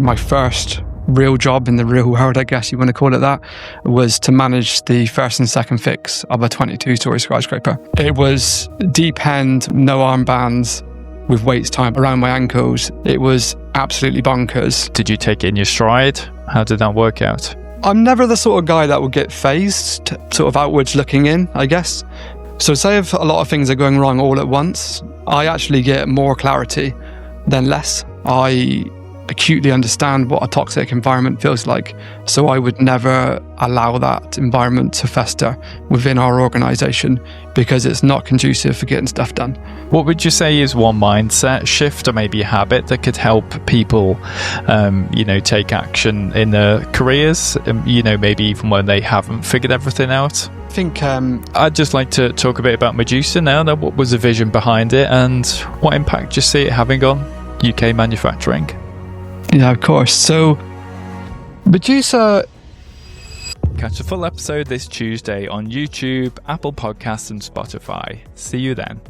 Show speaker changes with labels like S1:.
S1: My first real job in the real world, I guess you want to call it that, was to manage the first and second fix of a 22-story skyscraper. It was deep end, no armbands, with weights tied around my ankles. It was absolutely bonkers.
S2: Did you take it in your stride? How did that work out?
S1: I'm never the sort of guy that will get phased, sort of outwards looking in, I guess. So say if a lot of things are going wrong all at once, I actually get more clarity than less. I acutely understand what a toxic environment feels like. So I would never allow that environment to fester within our organisation because it's not conducive for getting stuff done.
S2: What would you say is one mindset shift or maybe a habit that could help people, take action in their careers, maybe even when they haven't figured everything out?
S1: I think
S2: I'd just like to talk a bit about Medusa now. What was the vision behind it and what impact do you see it having on UK manufacturing?
S1: Yeah, of course. So, Medusa...
S2: Catch a full episode this Tuesday on YouTube, Apple Podcasts and Spotify. See you then.